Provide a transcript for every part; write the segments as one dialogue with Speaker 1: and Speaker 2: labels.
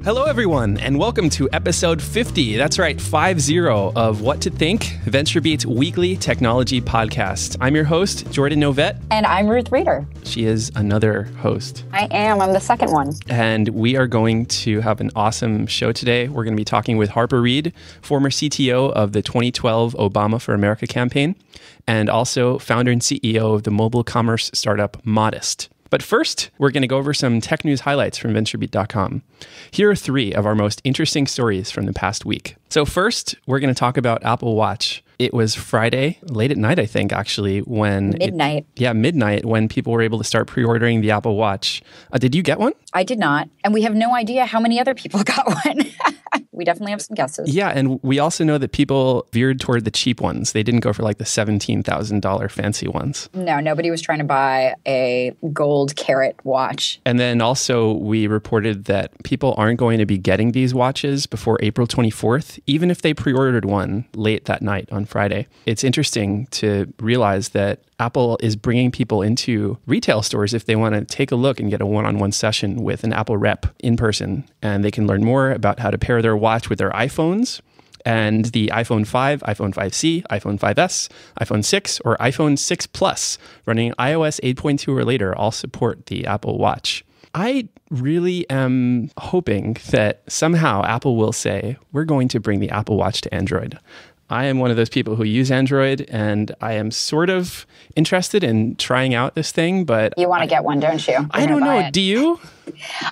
Speaker 1: Hello, everyone, and welcome to episode 50. That's right, 50 of What to Think, VentureBeat's weekly technology podcast. I'm your host, Jordan Novett.
Speaker 2: And I'm Ruth Reeder.
Speaker 1: She is another host.
Speaker 2: I am. I'm the second one.
Speaker 1: And we are going to have an awesome show today. We're going to be talking with Harper Reed, former CTO of the 2012 Obama for America campaign, and also founder and CEO of the mobile commerce startup Modest. But first, we're going to go over some tech news highlights from VentureBeat.com. Here are three of our most interesting stories from the past week. So first, we're going to talk about Apple Watch. It was Friday, late at night, I think, actually, when...
Speaker 2: Midnight.
Speaker 1: Midnight, when people were able to start pre-ordering the Apple Watch. Did you get one?
Speaker 2: I did not. And we have no idea how many other people got one. We definitely have some guesses.
Speaker 1: Yeah, and we also know that people veered toward the cheap ones. They didn't go for like the $17,000 fancy ones.
Speaker 2: No, nobody was trying to buy a gold carat watch.
Speaker 1: And then also we reported that people aren't going to be getting these watches before April 24th, even if they pre-ordered one late that night on Friday. It's interesting to realize that Apple is bringing people into retail stores if they want to take a look and get a one-on-one session with an Apple rep in person. And they can learn more about how to pair their watch with their iPhones. And the iPhone 5, iPhone 5C, iPhone 5S, iPhone 6, or iPhone 6 Plus running iOS 8.2 or later all support the Apple Watch. I really am hoping that somehow Apple will say, we're going to bring the Apple Watch to Android. I am one of those people who use Android, and I am sort of interested in trying out this thing, but...
Speaker 2: You want to get one, don't you?
Speaker 1: I don't know. Do you?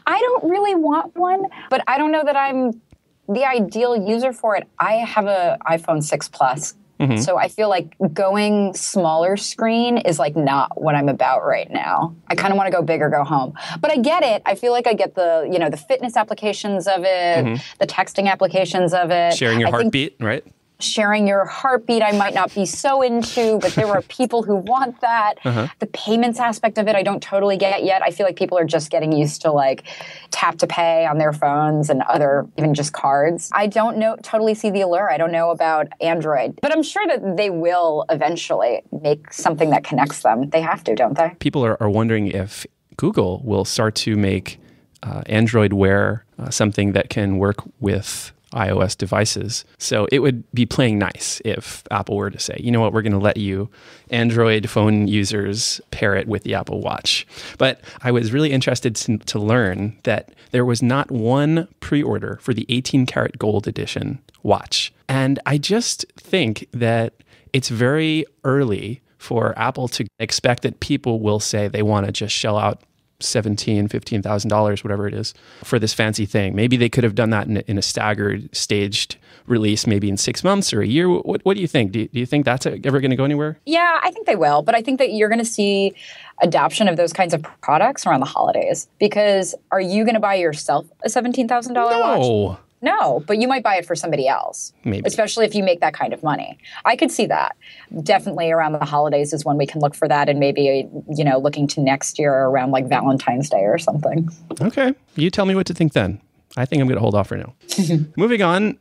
Speaker 2: I don't really want one, but I don't know that I'm the ideal user for it. I have an iPhone 6 Plus. Mm-hmm. So I feel like going smaller screen is like not what I'm about right now. I kind of want to go big or go home. But I get it. I feel like I get the, the fitness applications of it, the texting applications of it.
Speaker 1: Sharing your heartbeat, right?
Speaker 2: Sharing your heartbeat, I might not be so into, but there are people who want that. The payments aspect of it, I don't totally get yet. I feel like people are just getting used to like tap to pay on their phones and other, even just cards. I don't totally see the allure. I don't know about Android, but I'm sure that they will eventually make something that connects them. They have to, don't they?
Speaker 1: People are wondering if Google will start to make Android Wear something that can work with iOS devices. So it would be playing nice if Apple were to say, you know what, we're going to let you Android phone users pair it with the Apple Watch. But I was really interested to learn that there was not one pre-order for the 18-karat gold edition watch. And I just think that it's very early for Apple to expect that people will say they want to just shell out $17,000, $15,000, whatever it is, for this fancy thing. Maybe they could have done that in a staggered, staged release, maybe in 6 months or a year. What do you think? Do you think that's ever going to go anywhere?
Speaker 2: Yeah, I think they will. But I think that you're going to see adoption of those kinds of products around the holidays. Because are you going to buy yourself a $17,000 watch? No, but you might buy it for somebody else.
Speaker 1: Maybe.
Speaker 2: Especially if you make that kind of money. I could see that. Definitely around the holidays is when we can look for that, and maybe, looking to next year around like Valentine's Day or something.
Speaker 1: Okay. You tell me what to think then. I think I'm going to hold off for now. Moving on,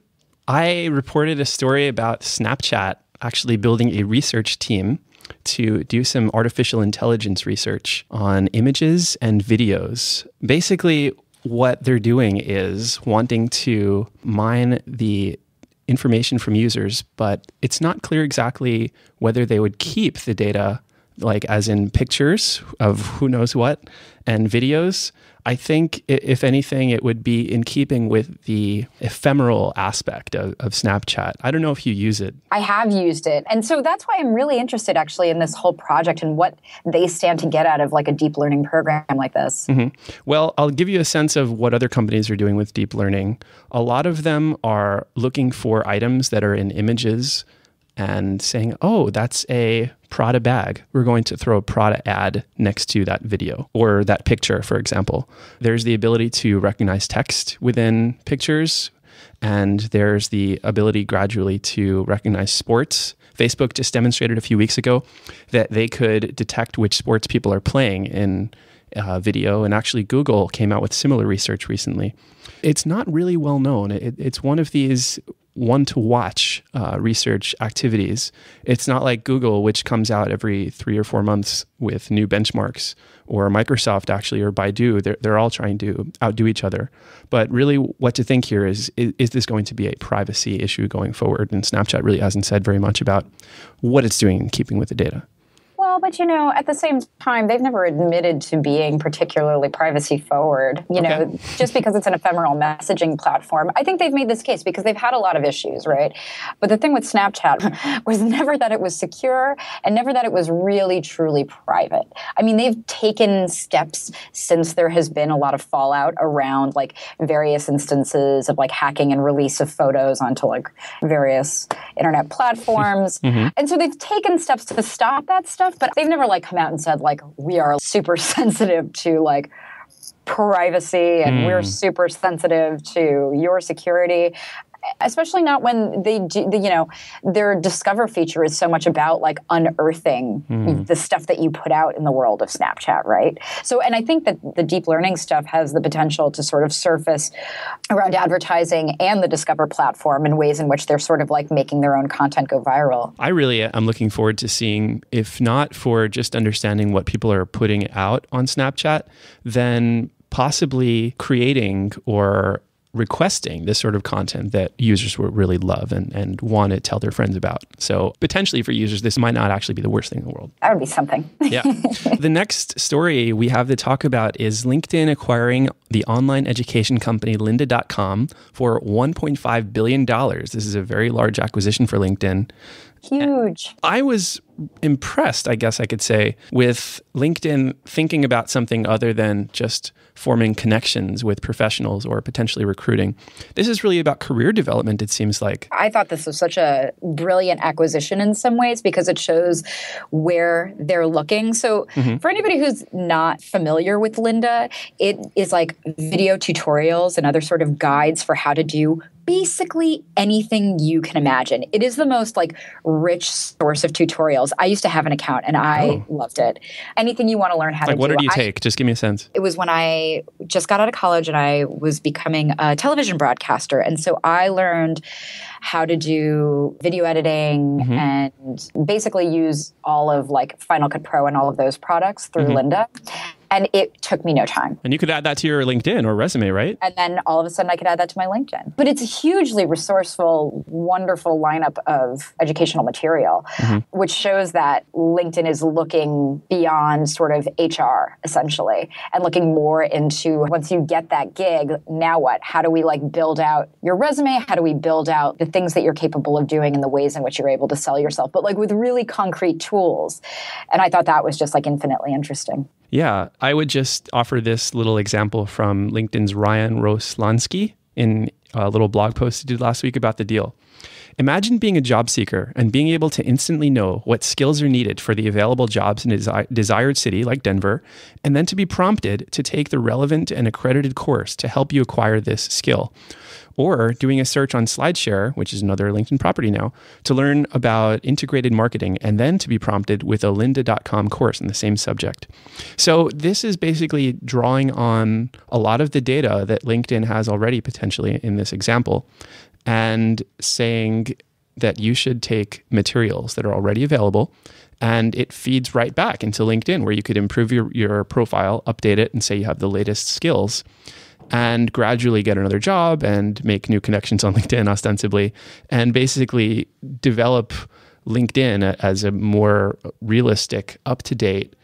Speaker 1: I reported a story about Snapchat actually building a research team to do some artificial intelligence research on images and videos. Basically, what they're doing is wanting to mine the information from users, but it's not clear exactly whether they would keep the data, like as in pictures of who knows what, and videos. I think, if anything, it would be in keeping with the ephemeral aspect of Snapchat. I don't know if you use it.
Speaker 2: I have used it. And so that's why I'm really interested, actually, in this whole project and what they stand to get out of like a deep learning program like this.
Speaker 1: Well, I'll give you a sense of what other companies are doing with deep learning. A lot of them are looking for items that are in images and saying, oh, that's a Prada bag. We're going to throw a Prada ad next to that video or that picture, for example. There's the ability to recognize text within pictures, and there's the ability gradually to recognize sports. Facebook just demonstrated a few weeks ago that they could detect which sports people are playing in video, and actually Google came out with similar research recently. It's not really well known. It's one of these one-to-watch research activities. It's not like Google, which comes out every 3 or 4 months with new benchmarks, or Microsoft actually, or Baidu. They're all trying to outdo each other. But really what to think here is this going to be a privacy issue going forward? And Snapchat really hasn't said very much about what it's doing in keeping with the data.
Speaker 2: Well, but at the same time, they've never admitted to being particularly privacy forward, just because it's an ephemeral messaging platform. I think they've made this case because they've had a lot of issues, right? But the thing with Snapchat was never that it was secure and never that it was really, truly private. I mean, they've taken steps since there has been a lot of fallout around like various instances of like hacking and release of photos onto like various internet platforms. And so they've taken steps to stop that stuff. But they've never like come out and said like, we are super sensitive to like privacy and we're super sensitive to your security. Especially not when they do, their Discover feature is so much about like unearthing the stuff that you put out in the world of Snapchat, right? So, and I think that the deep learning stuff has the potential to sort of surface around advertising and the Discover platform in ways in which they're sort of like making their own content go viral.
Speaker 1: I really am looking forward to seeing, if not for just understanding what people are putting out on Snapchat, then possibly creating or requesting this sort of content that users will really love and want to tell their friends about. So potentially for users, this might not actually be the worst thing in the world.
Speaker 2: That would be something.
Speaker 1: Yeah. The next story we have to talk about is LinkedIn acquiring the online education company lynda.com for $1.5 billion. This is a very large acquisition for LinkedIn.
Speaker 2: Huge.
Speaker 1: I was impressed, I guess I could say, with LinkedIn thinking about something other than just forming connections with professionals or potentially recruiting. This is really about career development, it seems like.
Speaker 2: I thought this was such a brilliant acquisition in some ways because it shows where they're looking. So for anybody who's not familiar with Lynda, it is like video tutorials and other sort of guides for how to do basically anything you can imagine. It is the most like rich source of tutorials. I used to have an account and I loved it. Anything you want to learn how to do.
Speaker 1: Like, what did you take? Just give me a sense.
Speaker 2: It was when I just got out of college and I was becoming a television broadcaster. And so I learned how to do video editing and basically use all of like Final Cut Pro and all of those products through Lynda. And it took me no time.
Speaker 1: And you could add that to your LinkedIn or resume, right?
Speaker 2: And then all of a sudden I could add that to my LinkedIn. But it's a hugely resourceful, wonderful lineup of educational material, which shows that LinkedIn is looking beyond sort of HR, essentially, and looking more into once you get that gig, now what? How do we like build out your resume? How do we build out the things that you're capable of doing and the ways in which you're able to sell yourself, but like with really concrete tools. And I thought that was just like infinitely interesting.
Speaker 1: Yeah, I would just offer this little example from LinkedIn's Ryan Roslansky in a little blog post he did last week about the deal. Imagine being a job seeker and being able to instantly know what skills are needed for the available jobs in a desired city like Denver, and then to be prompted to take the relevant and accredited course to help you acquire this skill. Or doing a search on SlideShare, which is another LinkedIn property now, to learn about integrated marketing and then to be prompted with a lynda.com course in the same subject. So this is basically drawing on a lot of the data that LinkedIn has already potentially in this example and saying that you should take materials that are already available and it feeds right back into LinkedIn where you could improve your profile, update it, and say you have the latest skills and gradually get another job and make new connections on LinkedIn ostensibly, and basically develop LinkedIn as a more realistic, up-to-date,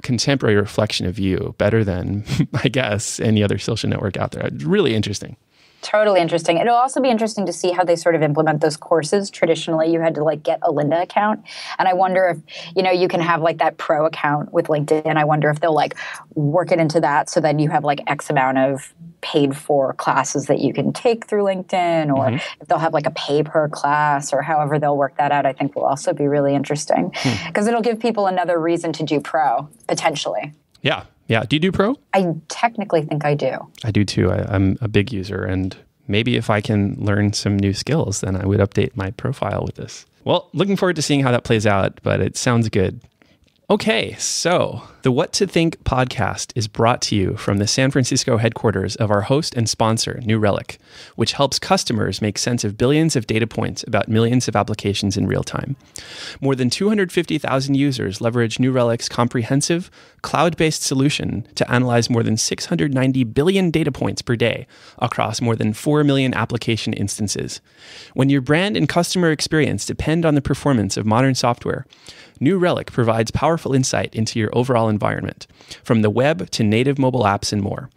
Speaker 1: contemporary reflection of you, better than, I guess, any other social network out there. Really interesting.
Speaker 2: Totally interesting. It'll also be interesting to see how they sort of implement those courses. Traditionally, you had to like get a Lynda account. And I wonder if, you can have like that pro account with LinkedIn. I wonder if they'll like work it into that so then you have like X amount of paid for classes that you can take through LinkedIn, or if they'll have like a pay per class or however they'll work that out, I think will also be really interesting because it'll give people another reason to do pro potentially.
Speaker 1: Yeah. Yeah. Do you do pro?
Speaker 2: I technically think I do.
Speaker 1: I do too. I'm a big user, and maybe if I can learn some new skills, then I would update my profile with this. Well, looking forward to seeing how that plays out, but it sounds good. Okay, so The What to Think podcast is brought to you from the San Francisco headquarters of our host and sponsor, New Relic, which helps customers make sense of billions of data points about millions of applications in real time. More than 250,000 users leverage New Relic's comprehensive, cloud-based solution to analyze more than 690 billion data points per day across more than 4 million application instances. When your brand and customer experience depend on the performance of modern software, New Relic provides powerful insight into your overall environment, from the web to native mobile apps and more.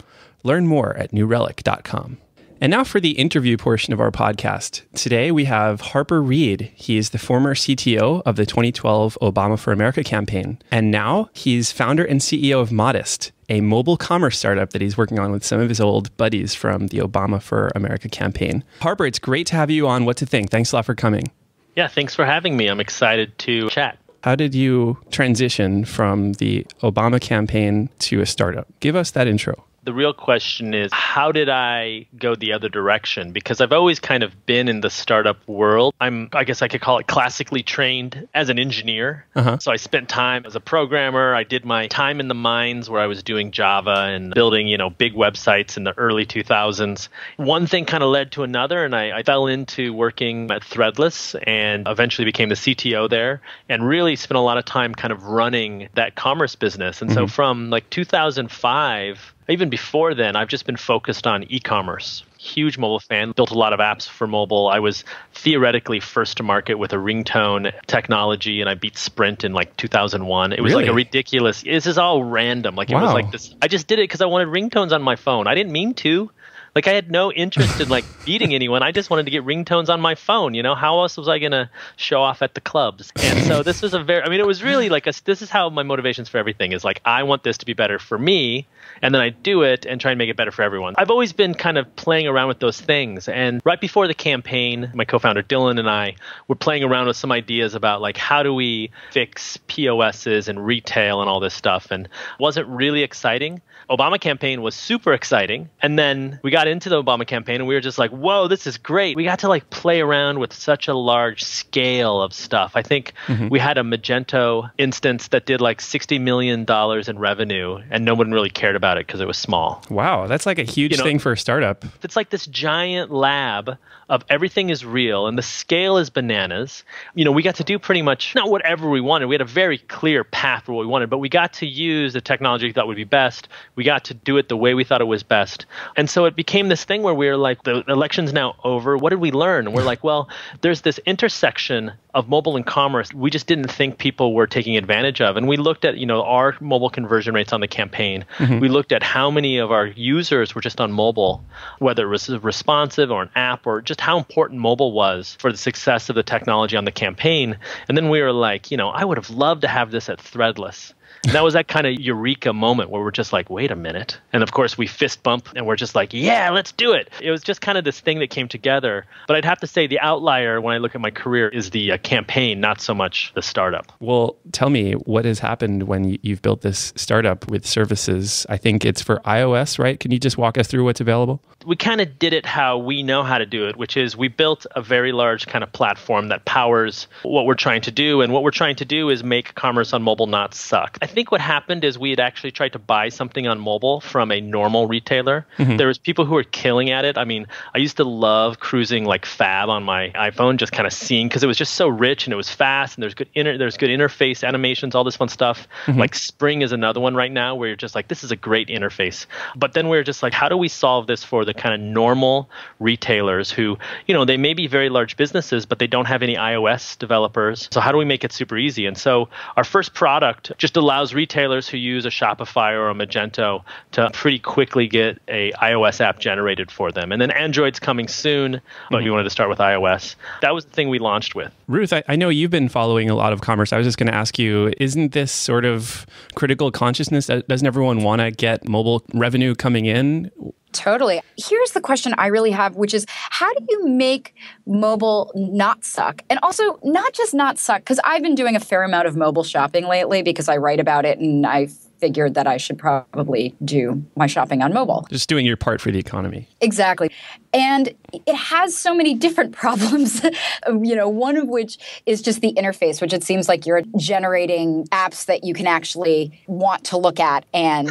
Speaker 1: Learn more at newrelic.com. And now for the interview portion of our podcast. Today we have Harper Reed. He is the former CTO of the 2012 Obama for America campaign. And now he's founder and CEO of Modest, a mobile commerce startup that he's working on with some of his old buddies from the Obama for America campaign. Harper, it's great to have you on What to Think. Thanks a lot for coming.
Speaker 3: Yeah, thanks for having me. I'm excited to chat.
Speaker 1: How did you transition from the Obama campaign to a startup? Give us that intro.
Speaker 3: The real question is, how did I go the other direction? Because I've always kind of been in the startup world. I guess I could call it classically trained as an engineer. So I spent time as a programmer. I did my time in the mines where I was doing Java and building, big websites in the early 2000s. One thing kind of led to another, and I fell into working at Threadless and eventually became the CTO there and really spent a lot of time kind of running that commerce business. And so from like 2005, even before then, I've just been focused on e-commerce. Huge mobile fan, built a lot of apps for mobile. I was theoretically first to market with a ringtone technology, and I beat Sprint in like 2001. It was like a ridiculous, this is all random. Like it was like this. I just did it because I wanted ringtones on my phone. I didn't mean to. Like I had no interest in like beating anyone. I just wanted to get ringtones on my phone. How else was I going to show off at the clubs? And so this was it was really like this is how my motivations for everything is like, I want this to be better for me. And then I do it and try and make it better for everyone. I've always been kind of playing around with those things. And right before the campaign, my co-founder Dylan and I were playing around with some ideas about like, how do we fix POSs and retail and all this stuff? And it wasn't really exciting. Obama campaign was super exciting. And then we got into the Obama campaign and we were just like, whoa, this is great. We got to like play around with such a large scale of stuff. I think we had a Magento instance that did like $60 million in revenue and no one really cared about it because it was small.
Speaker 1: Wow, that's like a huge thing for a startup.
Speaker 3: It's like this giant lab of everything is real and the scale is bananas. We got to do pretty much not whatever we wanted. We had a very clear path for what we wanted, but we got to use the technology we thought would be best. We got to do it the way we thought it was best. And so it became this thing where we were like, the election's now over. What did we learn? And we're like, well, there's this intersection of mobile and commerce we just didn't think people were taking advantage of. And we looked at, our mobile conversion rates on the campaign. We looked at how many of our users were just on mobile, whether it was responsive or an app, or just how important mobile was for the success of the technology on the campaign. And then we were like, I would have loved to have this at Threadless. And that was that kind of eureka moment where we're just like, wait a minute. And of course, we fist bump and we're just like, yeah, let's do it. It was just kind of this thing that came together. But I'd have to say the outlier when I look at my career is the campaign, not so much the startup.
Speaker 1: Well, tell me what has happened when you've built this startup with services. I think it's for iOS, right? Can you just walk us through what's available?
Speaker 3: We kind of did it how we know how to do it, which is we built a very large kind of platform that powers what we're trying to do. And what we're trying to do is make commerce on mobile not suck. I think what happened is we had actually tried to buy something on mobile from a normal retailer. There was people who were killing at it. I mean, I used to love cruising like Fab on my iPhone, just kind of seeing, because it was just so rich and it was fast and there's good interface animations, all this fun stuff. Like Spring is another one right now where you're just like, this is a great interface. But then we're just like, how do we solve this for the kind of normal retailers who, they may be very large businesses, but they don't have any iOS developers. So how do we make it super easy? And so our first product just allows retailers who use a Shopify or a Magento to pretty quickly get a iOS app generated for them. And then Android's coming soon, but we wanted to start with iOS. That was the thing we launched with.
Speaker 1: Ruth, I know you've been following a lot of commerce. I was just going to ask you, isn't this sort of critical consciousness? Doesn't everyone want to get mobile revenue coming in?
Speaker 2: Totally. Here's the question I really have, which is, how do you make mobile not suck? And also not just not suck, because I've been doing a fair amount of mobile shopping lately because I write about it and I figured that I should probably do my shopping on mobile.
Speaker 1: Just doing your part for the economy.
Speaker 2: Exactly. And it has so many different problems, one of which is just the interface, which it seems like you're generating apps that you can actually want to look at and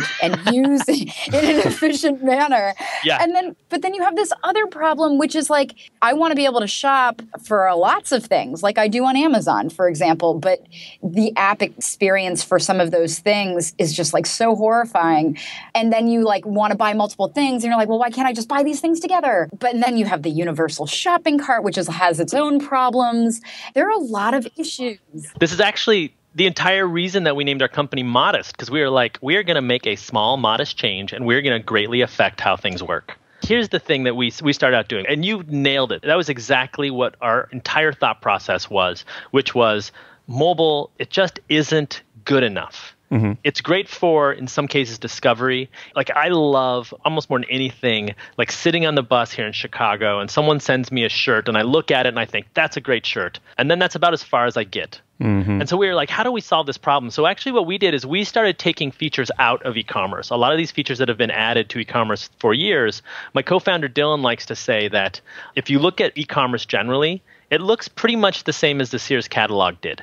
Speaker 2: use in an efficient manner.
Speaker 3: Yeah.
Speaker 2: But then you have this other problem, which is like, I want to be able to shop for lots of things, like I do on Amazon, for example, but the app experience for some of those things is just like so horrifying. And then you like want to buy multiple things and you're like, well, why can't I just buy these things together? But then you have the universal shopping cart, which has its own problems. There are a lot of issues.
Speaker 3: This is actually the entire reason that we named our company Modest, because we were like, we are going to make a small, modest change, and we're going to greatly affect how things work. Here's the thing that we started out doing, and you nailed it. That was exactly what our entire thought process was, which was mobile, it just isn't good enough. Mm-hmm. It's great for, in some cases, discovery. Like I love, almost more than anything, like sitting on the bus here in Chicago and someone sends me a shirt and I look at it and I think, that's a great shirt. And then that's about as far as I get. Mm-hmm. And so we were like, how do we solve this problem? So actually what we did is we started taking features out of e-commerce. A lot of these features that have been added to e-commerce for years, my co-founder Dylan likes to say that if you look at e-commerce generally, it looks pretty much the same as the Sears catalog did.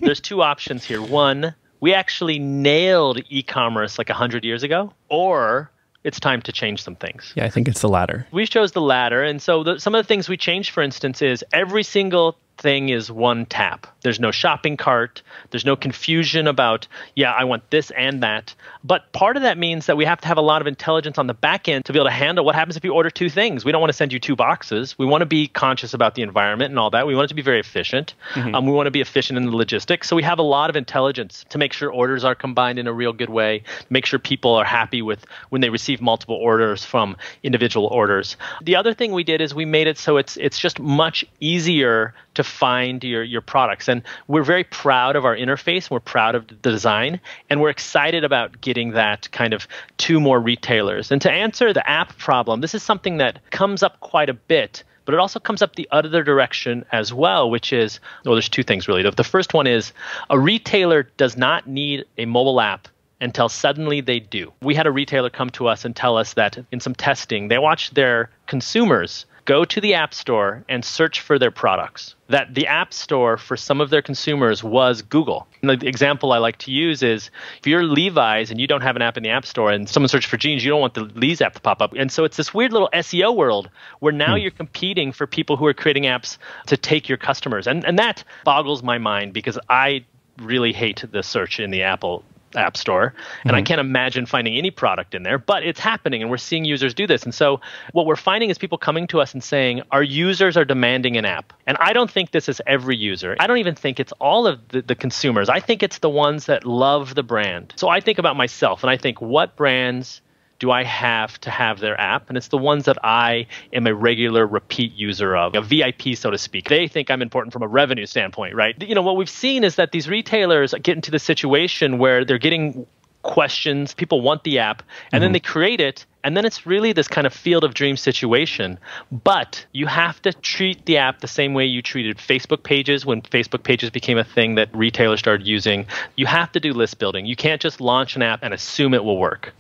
Speaker 3: There's two options here. One, we actually nailed e-commerce like 100 years ago, or it's time to change some things.
Speaker 1: Yeah, I think it's the latter.
Speaker 3: We chose the latter. And so some of the things we changed, for instance, is every single thing is one tap. There's no shopping cart. There's no confusion about, I want this and that. But part of that means that we have to have a lot of intelligence on the back end to be able to handle what happens if you order two things. We don't want to send you two boxes. We want to be conscious about the environment and all that. We want it to be very efficient. Mm-hmm. We want to be efficient in the logistics. So we have a lot of intelligence to make sure orders are combined in a real good way, make sure people are happy with when they receive multiple orders from individual orders. The other thing we did is we made it so it's just much easier to find your products. And we're very proud of our interface. We're proud of the design. And we're excited about getting that kind of to more retailers. And to answer the app problem, this is something that comes up quite a bit, but it also comes up the other direction as well, which is, there's two things really. The first one is a retailer does not need a mobile app until suddenly they do. We had a retailer come to us and tell us that in some testing, they watched their consumers go to the App Store and search for their products. That the App Store for some of their consumers was Google. And the example I like to use is if you're Levi's and you don't have an app in the App Store and someone searches for jeans, you don't want the Lee's app to pop up. And so it's this weird little SEO world where now you're competing for people who are creating apps to take your customers. And that boggles my mind because I really hate the search in the Apple App Store. And I can't imagine finding any product in there, but it's happening and we're seeing users do this. And so what we're finding is people coming to us and saying, our users are demanding an app. And I don't think this is every user. I don't even think it's all of the consumers. I think it's the ones that love the brand. So I think about myself and I think, what brands do I have to have their app? And it's the ones that I am a regular repeat user of, a VIP, so to speak. They think I'm important from a revenue standpoint, right? What we've seen is that these retailers get into the situation where they're getting questions, people want the app, and then they create it, and then it's really this kind of field of dreams situation. But you have to treat the app the same way you treated Facebook pages when Facebook pages became a thing that retailers started using. You have to do list building. You can't just launch an app and assume it will work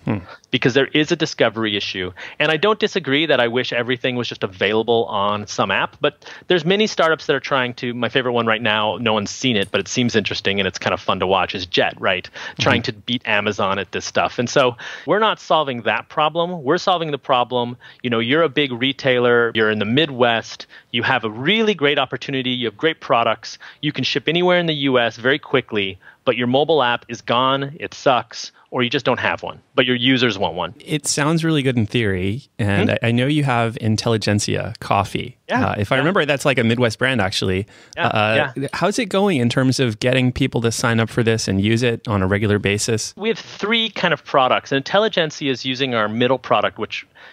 Speaker 3: because there is a discovery issue. And I don't disagree that I wish everything was just available on some app, but there's many startups that are trying to, my favorite one right now, no one's seen it, but it seems interesting and it's kind of fun to watch, is Jet, right? Trying to beat Amazon at this stuff. And so we're not solving that problem. We're solving the problem. You're a big retailer. You're in the Midwest. You have a really great opportunity. You have great products. You can ship anywhere in the US very quickly, but your mobile app is gone. It sucks. Or you just don't have one, but your users want one.
Speaker 1: It sounds really good in theory. And I know you have Intelligentsia Coffee.
Speaker 3: Yeah,
Speaker 1: if I remember, that's like a Midwest brand, actually. How's it going in terms of getting people to sign up for this and use it on a regular basis?
Speaker 3: We have three kind of products. Intelligentsia is using our middle product,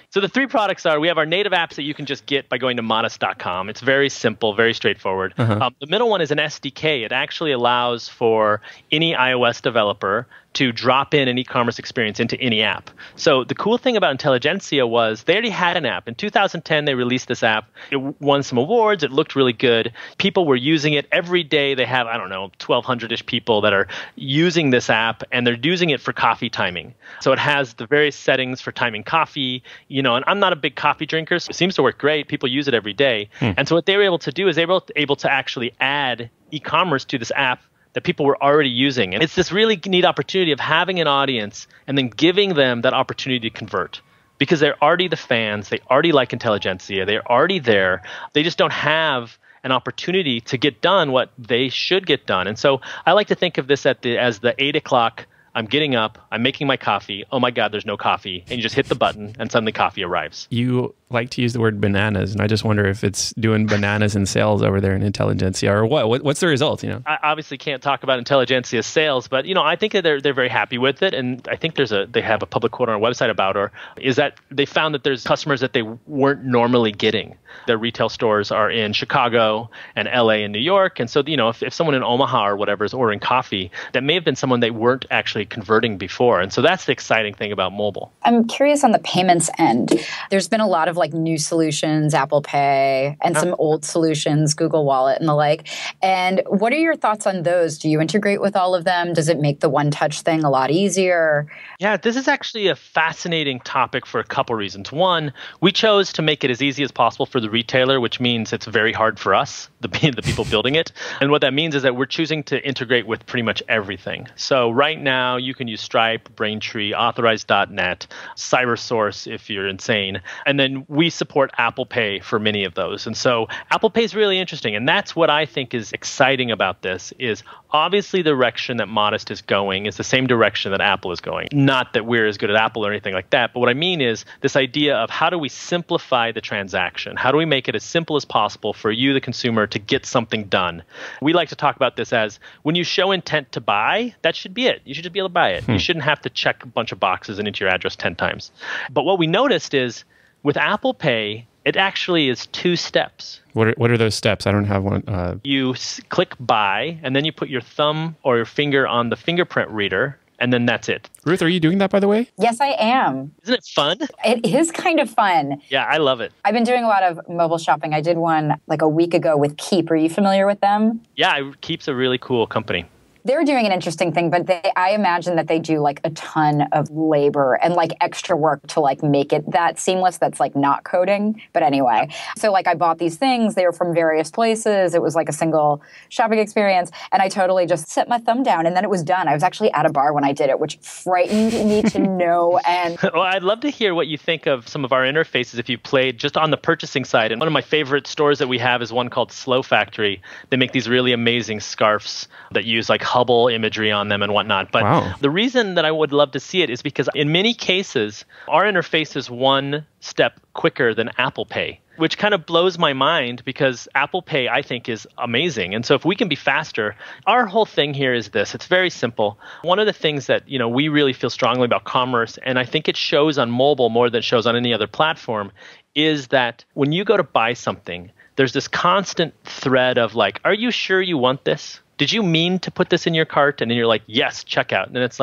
Speaker 3: so the three products are, we have our native apps that you can just get by going to modest.com. It's very simple, very straightforward. The middle one is an SDK. It actually allows for any iOS developer to drop in in an e-commerce experience into any app. So the cool thing about Intelligentsia was they already had an app. In 2010, they released this app. It won some awards. It looked really good. People were using it every day. They have, 1,200-ish people that are using this app, and they're using it for coffee timing. So it has the various settings for timing coffee, and I'm not a big coffee drinker, so it seems to work great. People use it every day. And so what they were able to do is they were able to actually add e-commerce to this app that people were already using. And it's this really neat opportunity of having an audience and then giving them that opportunity to convert. Because they're already the fans, they already like Intelligentsia, they're already there. They just don't have an opportunity to get done what they should get done. And so I like to think of this as the 8 o'clock, I'm getting up, I'm making my coffee, oh my God, there's no coffee. And you just hit the button and suddenly coffee arrives.
Speaker 1: You like to use the word bananas, and I just wonder if it's doing bananas in sales over there in Intelligentsia, or what? What's the result?
Speaker 3: I obviously can't talk about Intelligentsia's sales, but I think that they're very happy with it, and I think they have a public quote on our website about her, is that they found that there's customers that they weren't normally getting. Their retail stores are in Chicago and LA and New York, and so if someone in Omaha or whatever is ordering coffee, that may have been someone they weren't actually converting before, and so that's the exciting thing about mobile.
Speaker 2: I'm curious on the payments end. There's been a lot of new solutions, Apple Pay, and some old solutions, Google Wallet and the like. And what are your thoughts on those? Do you integrate with all of them? Does it make the one-touch thing a lot easier?
Speaker 3: Yeah, this is actually a fascinating topic for a couple reasons. One, we chose to make it as easy as possible for the retailer, which means it's very hard for us, the people building it. And what that means is that we're choosing to integrate with pretty much everything. So right now, you can use Stripe, Braintree, Authorize.net, CyberSource if you're insane. And then we support Apple Pay for many of those. And so Apple Pay is really interesting. And that's what I think is exciting about this is obviously the direction that Modest is going is the same direction that Apple is going. Not that we're as good at Apple or anything like that. But what I mean is this idea of how do we simplify the transaction? How do we make it as simple as possible for you, the consumer, to get something done? We like to talk about this as when you show intent to buy, that should be it. You should just be able to buy it. You shouldn't have to check a bunch of boxes and enter your address 10 times. But what we noticed is with Apple Pay, it actually is 2 steps.
Speaker 1: What are those steps? I don't have one.
Speaker 3: You click buy, and then you put your thumb or your finger on the fingerprint reader, and then that's it.
Speaker 1: Ruth, are you doing that, by the way?
Speaker 2: Yes, I am.
Speaker 3: Isn't it fun?
Speaker 2: It is kind of fun.
Speaker 3: Yeah, I love it.
Speaker 2: I've been doing a lot of mobile shopping. I did one a week ago with Keep. Are you familiar with them?
Speaker 3: Yeah, Keep's a really cool company.
Speaker 2: They're doing an interesting thing, but I imagine that they do a ton of labor and extra work to make it that seamless. That's not coding. But anyway, so I bought these things. They were from various places. It was a single shopping experience. And I totally just set my thumb down and then it was done. I was actually at a bar when I did it, which frightened me to no end.
Speaker 3: Well, I'd love to hear what you think of some of our interfaces if you played just on the purchasing side. And one of my favorite stores that we have is one called Slow Factory. They make these really amazing scarves that use Hubble imagery on them and whatnot. But The reason that I would love to see it is because in many cases, our interface is one step quicker than Apple Pay, which kind of blows my mind because Apple Pay, I think, is amazing. And so if we can be faster, our whole thing here is this. It's very simple. One of the things that we really feel strongly about commerce, and I think it shows on mobile more than it shows on any other platform, is that when you go to buy something, there's this constant thread of are you sure you want this? Did you mean to put this in your cart? And then you're yes, checkout. And then it's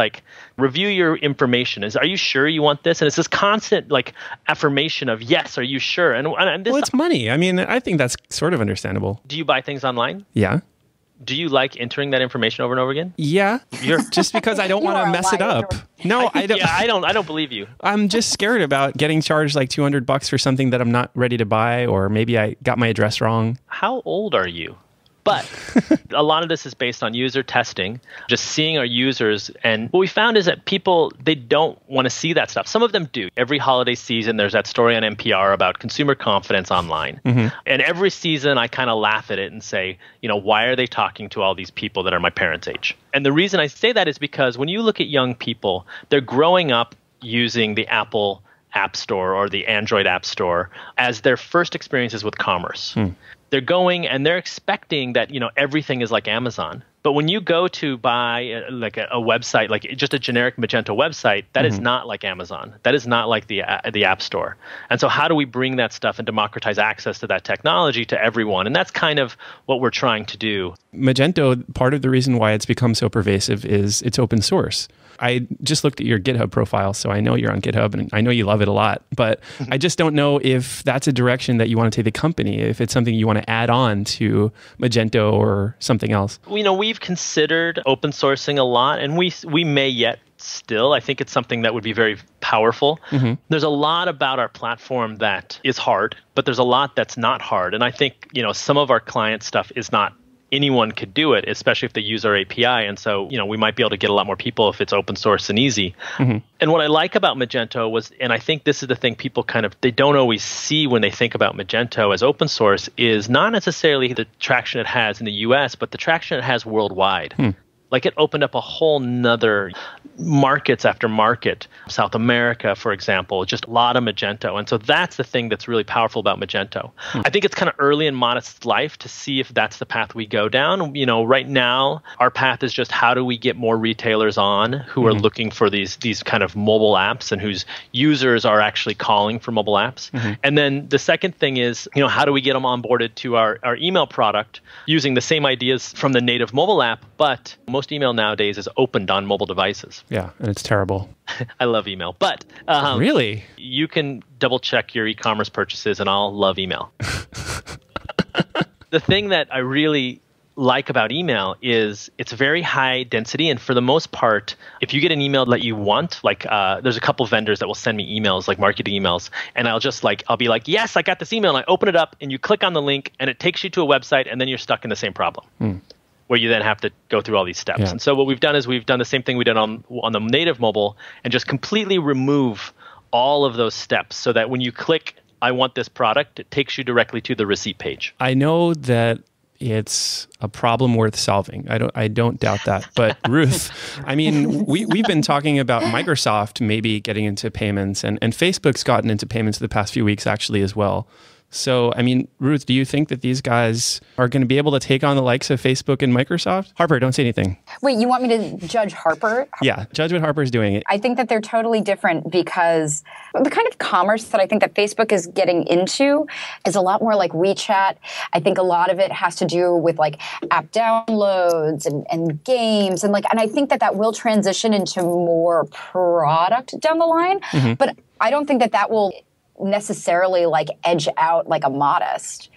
Speaker 3: review your information. Are you sure you want this? And it's this constant affirmation of yes, are you sure? And this,
Speaker 1: well, it's money. I mean, I think that's sort of understandable.
Speaker 3: Do you buy things online?
Speaker 1: Yeah.
Speaker 3: Do you like entering that information over and over again?
Speaker 1: Yeah. Just because I don't want to mess it up. No, I don't.
Speaker 3: Yeah, I don't believe you.
Speaker 1: I'm just scared about getting charged $200 for something that I'm not ready to buy, or maybe I got my address wrong.
Speaker 3: How old are you? But a lot of this is based on user testing, just seeing our users. And what we found is that people, they don't want to see that stuff. Some of them do. Every holiday season, there's that story on NPR about consumer confidence online. And every season, I kind of laugh at it and say, why are they talking to all these people that are my parents' age? And the reason I say that is because when you look at young people, they're growing up using the Apple App Store or the Android App Store as their first experiences with commerce. They're going and they're expecting that, everything is like Amazon. But when you go to buy a website, just a generic Magento website, that is not like Amazon. That is not like the App Store. And so how do we bring that stuff and democratize access to that technology to everyone? And that's kind of what we're trying to do.
Speaker 1: Magento, part of the reason why it's become so pervasive is it's open source. I just looked at your GitHub profile, so I know you're on GitHub and I know you love it a lot, but I just don't know if that's a direction that you want to take the company, if it's something you want to add on to Magento or something else.
Speaker 3: We've considered open sourcing a lot, and we may yet still. I think it's something that would be very powerful. There's a lot about our platform that is hard, but there's a lot that's not hard. And I think, some of our client stuff is not anyone could do it, especially if they use our API. And so, we might be able to get a lot more people if it's open source and easy. And what I like about Magento was, and I think this is the thing people they don't always see when they think about Magento as open source, is not necessarily the traction it has in the US, but the traction it has worldwide. Like it opened up a whole nother markets after market. South America, for example, just a lot of Magento. And so that's the thing that's really powerful about Magento. I think it's kind of early in Modest's life to see if that's the path we go down. Right now, our path is just how do we get more retailers on who are looking for these kind of mobile apps and whose users are actually calling for mobile apps. And then the second thing is, how do we get them onboarded to our email product using the same ideas from the native mobile app, but most email nowadays is opened on mobile devices.
Speaker 1: Yeah, and it's terrible.
Speaker 3: I love email, but
Speaker 1: really,
Speaker 3: you can double check your e-commerce purchases, and I'll love email. The thing that I really like about email is it's very high density, and for the most part, if you get an email that you want, like there's a couple vendors that will send me emails, like marketing emails, and I'll be like, yes, I got this email, and I open it up, and you click on the link, and it takes you to a website, and then you're stuck in the same problem. Where you then have to go through all these steps. Yeah. And so what we've done is we've done the same thing we did on the native mobile and just completely remove all of those steps so that when you click, I want this product, it takes you directly to the receipt page.
Speaker 1: I know that it's a problem worth solving. I don't doubt that. But Ruth, I mean, we've been talking about Microsoft maybe getting into payments, and Facebook's gotten into payments the past few weeks actually as well. So, I mean, Ruth, do you think that these guys are going to be able to take on the likes of Facebook and Microsoft? Harper, don't say anything.
Speaker 2: Wait, you want me to judge Harper?
Speaker 1: Yeah, judge what Harper's doing.
Speaker 2: I think that they're totally different because the kind of commerce that I think that Facebook is getting into is a lot more like WeChat. I think a lot of it has to do with like app downloads and games and I think that will transition into more product down the line. But I don't think that will necessarily edge out like a Modest.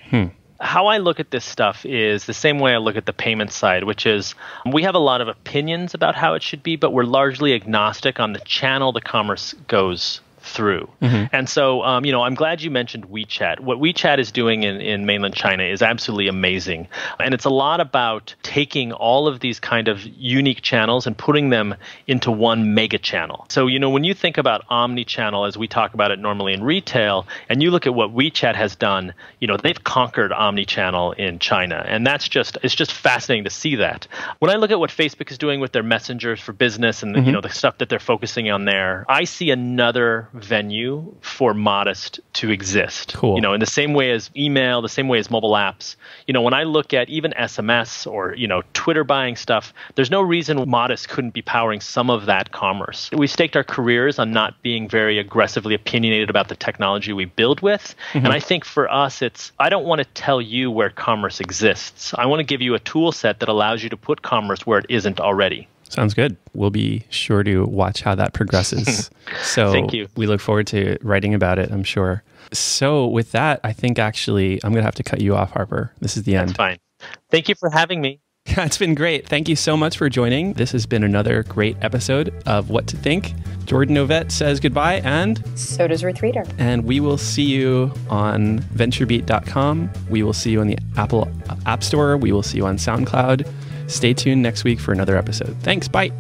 Speaker 3: How I look at this stuff is the same way I look at the payment side, which is we have a lot of opinions about how it should be, but we're largely agnostic on the channel the commerce goes through. And so, I'm glad you mentioned WeChat. What WeChat is doing in mainland China is absolutely amazing. And it's a lot about taking all of these kind of unique channels and putting them into one mega channel. So, when you think about omni-channel, as we talk about it normally in retail, and you look at what WeChat has done, they've conquered omni-channel in China. And it's just fascinating to see that. When I look at what Facebook is doing with their messengers for business and, the stuff that they're focusing on there, I see another venue for Modest to exist.
Speaker 1: Cool.
Speaker 3: In the same way as email, the same way as mobile apps. When I look at even SMS or, Twitter buying stuff, there's no reason Modest couldn't be powering some of that commerce. We staked our careers on not being very aggressively opinionated about the technology we build with. And I think for us, I don't want to tell you where commerce exists. I want to give you a tool set that allows you to put commerce where it isn't already.
Speaker 1: Sounds good. We'll be sure to watch how that progresses. So
Speaker 3: thank you.
Speaker 1: We look forward to writing about it, I'm sure. So with that, I think actually I'm going to have to cut you off, Harper. This is the end.
Speaker 3: That's fine. Thank you for having me.
Speaker 1: Yeah, it's been great. Thank you so much for joining. This has been another great episode of What to Think. Jordan Ovett says goodbye, and
Speaker 2: so does Ruth Reader.
Speaker 1: And we will see you on VentureBeat.com. We will see you on the Apple App Store. We will see you on SoundCloud. Stay tuned next week for another episode. Thanks. Bye.